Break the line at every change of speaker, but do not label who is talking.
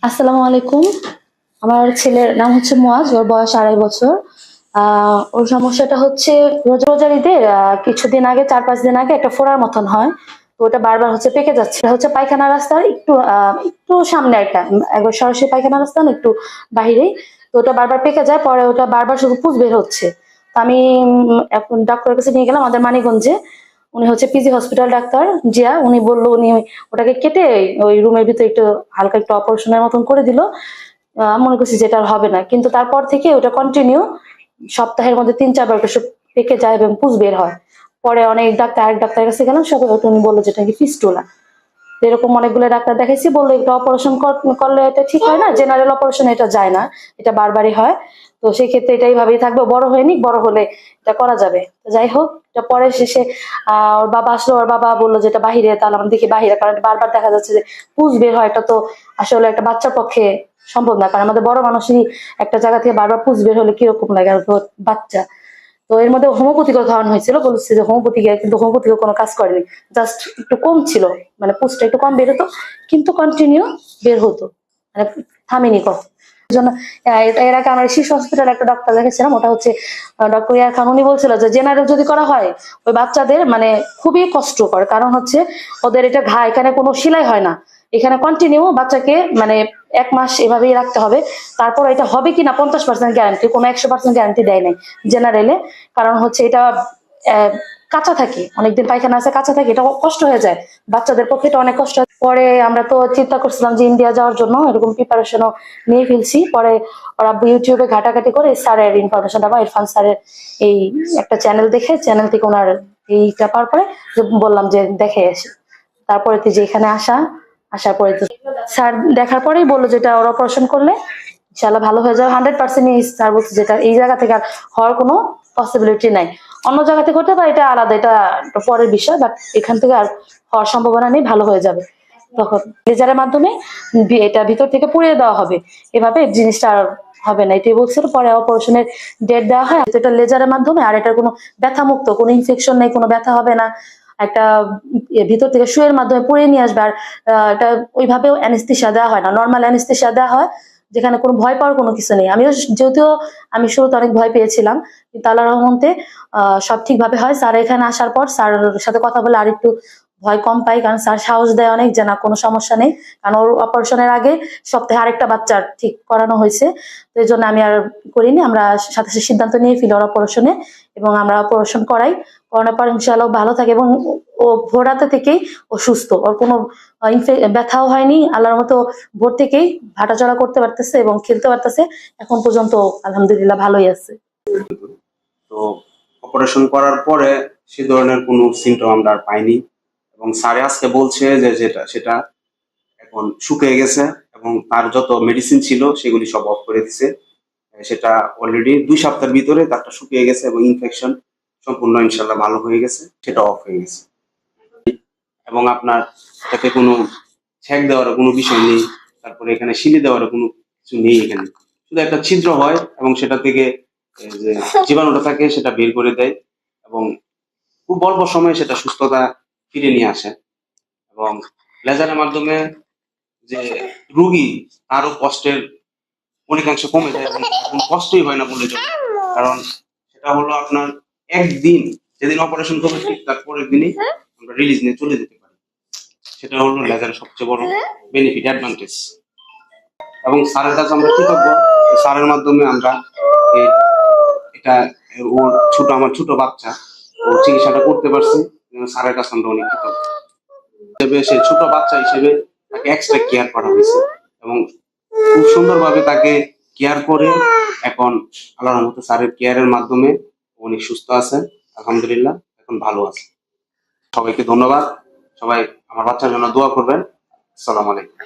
আসসালামু আলাইকুম। আমার ছেলের নাম হচ্ছে মুয়াজ, ওর বয়স 2.5 বছর। ওর সমস্যাটা হচ্ছে রোজার ঈদের কিছুদিন আগে, 4-5 দিন আগে একটা ফোড়ার মতন হয়। তো ওটা বারবার হচ্ছে পেকে যাচ্ছে। এটা হচ্ছে পায়খানা রাস্তার একটু সামনে, একটা একবার সরাসরি পায়খানা রাস্তা না, একটু বাহিরেই। তো ওটা বারবার পেকে যায়, পরে ওটা বারবার শুধু পুজ বের হচ্ছে। তো আমি এখন ডাক্তারের কাছে নিয়ে গেলাম আমাদের মানিকগঞ্জে। উনি হচ্ছে পিজি হসপিটাল ডাক্তার জিয়া। উনি বললো উনি ওটাকে কেটে ওই রুমের ভিতরে একটু হালকা একটু অপারেশনের মতন করে দিল। মনে করছি যেটা আর হবে না, কিন্তু তারপর থেকে ওটা কন্টিনিউ সপ্তাহের মধ্যে 3-4 বার ওটা পেকে যায় এবং পুজ বের হয়। পরে অনেক ডাক্তার, আরেক ডাক্তারের কাছে গেলাম, সবাই উনি বললো যেটা কি ফিস্টুলা। এরকম অনেকগুলো ডাক্তার দেখাইছি, বললো এটা অপারেশন করলে এটা ঠিক হয় না, জেনারেল অপারেশন এটা যায় না, এটা বারবারই হয়। তো সেই ক্ষেত্রে এটা এইভাবেই থাকবে, বড় হয়নি, বড় হলে এটা করা যাবে। তো যাই হোক, এটা পরে শেষে ওর বাবা আসলো, ওর বাবা বললো যে এটা বাহিরে। তাহলে আমরা দেখি বাহিরে, কারণ বারবার দেখা যাচ্ছে যে পুজ বের হয়। এটা তো আসলে একটা বাচ্চার পক্ষে সম্ভব না, কারণ আমাদের বড় মানুষই একটা জায়গা থেকে বারবার পুজ বের হলে কিরকম লাগে, আর তো বাচ্চা। তো এর মধ্যে হোমিওপ্যাথিকও খাওয়ানো হয়েছিল, বলছে যে হোমিওপ্যাথিকে, কিন্তু হোমিওপ্যাথিকও কোনো কাজ করেনি। জাস্ট একটু কম ছিল, মানে পুজটা একটু কম বের হতো, কিন্তু কন্টিনিউ বের হতো, মানে থামেনি কখন। এই জন্য এর আগে আমরা শিশু হসপিটালে একটা ডক্টর দেখেছিলাম, ওটা হচ্ছে ডক্টর ইয়ার খান। উনি বলছিল যে জেনারেল যদি করা হয় ওই বাচ্চাদের মানে খুবই কষ্টকর, কারণ হচ্ছে ওদের এটা ঘা, এখানে কোনো সেলাই হয় না, এখানে কন্টিনিউ বাচ্চাকে মানে 1 মাস এভাবেই রাখতে হবে। তারপর এটা হবে কিনা 50% গ্যারান্টি, কোনো 100% গ্যারান্টি দেয় নাই জেনারেলে। কারণ হচ্ছে এটা কাঁচা থাকে, অনেকদিন পায়খানা আছে, কাঁচা থাকে, এটা কষ্ট হয়ে যায়, বাচ্চাদের পক্ষে এটা অনেক কষ্ট। পরে আমরা তো চিন্তা করছিলাম যে ইন্ডিয়া যাওয়ার জন্য, এরকম প্রিপারেশনও নিয়ে ফেলছি। পরে ওরা ইউটিউবে ঘাটাঘাটি করে স্যারের ইনফরমেশনটা বা ইরফান স্যারের এই একটা চ্যানেল দেখে, চ্যানেল থেকে ওনার এইটা পাওয়ার পরে বললাম যে দেখে আসি। তারপরে তো যে এখানে আসার পরে তো স্যার দেখার পরেই বললো যেটা ওরা অপারেশন করলে ইনশাল্লাহ ভালো হয়ে যাবে 100%। স্যার বলছে যেটা এই জায়গা থেকে আর হওয়ার কোনো পসিবিলিটি নাই, অন্য জায়গা থেকে হতে পারে, এটা আলাদা, এটা পরের বিষয়, বাট এখান থেকে আর হওয়ার সম্ভাবনা নেই, ভালো হয়ে যাবে। তখন লেজারের মাধ্যমে এটা ভিতর থেকে পুড়িয়ে দেওয়া হবে, এভাবে জিনিসটা আর হবে না, এটাই বলছিল। পরে অপারেশনের ডেট দেওয়া হয়, এটা লেজারের মাধ্যমে, আর এটার কোনো ব্যথা মুক্ত, কোনো ইনফেকশন নেই, কোনো ব্যথা হবে না। একটা ভিতর থেকে সুইয়ের মাধ্যমে পুড়িয়ে নিয়ে আসবে। আর এটা ওইভাবেও অ্যানেস্থেসিয়া দেওয়া হয় না, নর্মাল অ্যানেস্থেসিয়া দেওয়া হয়, যেখানে কোনো ভয় পাওয়ার কোনো কিছু নেই। আমিও যদিও আমি শুরুতে অনেক ভয় পেয়েছিলাম, কিন্তু আল্লাহর রহমতে সব ঠিকভাবে হয়। স্যার এখানে আসার পর স্যারের সাথে কথা বলে আর একটু ভয় কম পাই, কারণ স্যার সাহস দেয় অনেক যে না কোনো সমস্যা নেই। কারণ ওর অপারেশনের আগে সপ্তাহে আরেকটা বাচ্চার ঠিক করানো হয়েছে, তো এই জন্য আমি আর করিনি। আমরা সাথে সাথে সিদ্ধান্ত নিয়ে ফেলি ওর অপারেশনে, এবং আমরা অপারেশন করানোর পর ইনশাআল্লাহ ভালো থাকে, এবং ও ভোর রাতে থেকেই ও সুস্থ, ওর কোনো ব্যথাও হয়নি আল্লাহর মতো। ভোর থেকেই হাঁটাচলা করতে পারতেছে এবং খেলতে পারতেছে, এখন পর্যন্ত আলহামদুলিল্লাহ ভালোই আছে।
তো অপারেশন করার পরে সে ধরনের কোনো সিমটম আমরা আর পাইনি, এবং স্যারে আজকে বলছে যে যেটা সেটা এখন শুকিয়ে গেছে, এবং তার যত মেডিসিন ছিল সেগুলি সব অফ করে দিছে। সেটা অলরেডি 2 সপ্তাহের ভিতরে তারটা শুকিয়ে গেছে, এবং ইনফেকশন সম্পূর্ণ ইনশাল্লাহ ভালো হয়ে গেছে, সেটা অফ হয়ে গেছে। এবং আপনার এটাতে কোনো ছ্যাক দেওয়ার কোনো বিষয় নেই, তারপরে এখানে শিলি দেওয়ার কোনো কিছু নেই, এখানে শুধু একটা ছিদ্র হয় এবং সেটা থেকে যে জীবাণুটা থাকে সেটা বের করে দেয়, এবং খুব অল্প সময়ে সেটা সুস্থতা ফিরে নিয়ে আসে। এবং লেজারের মাধ্যমে যে রুগী আরো কষ্টের অনেকাংশ কমে যায়, এবং কোনো কষ্টই হয় না বলে চলে। কারণ সেটা হলো আপনার একদিন, যেদিন অপারেশন করবে ঠিক তার পরের দিনই আমরা রিলিজ নিয়ে চলে যেতে পারি। সেটা হলো লেজারের সবচেয়ে বড় বেনিফিট, অ্যাডভান্টেজ। এবং স্যারের কাছে আমরা কৃতজ্ঞ, স্যারের মাধ্যমে আমরা এটা ওর আমার ছোট বাচ্চা ও চিকিৎসাটা করতে পারছি। স্যারের কাছে আমরা অনেক কৃতজ্ঞ। সে ছোট বাচ্চা হিসেবে তাকে এক্সট্রা কেয়ার করা হয়েছে, এবং খুব সুন্দরভাবে তাকে কেয়ার করে এখন আল্লাহর রহমতে স্যারের কেয়ারের মাধ্যমে উনি সুস্থ আছেন, আলহামদুলিল্লাহ এখন ভালো আছে। সবাইকে ধন্যবাদ। সবাই আমার বাচ্চার জন্য দোয়া করবেন। আসসালামু আলাইকুম।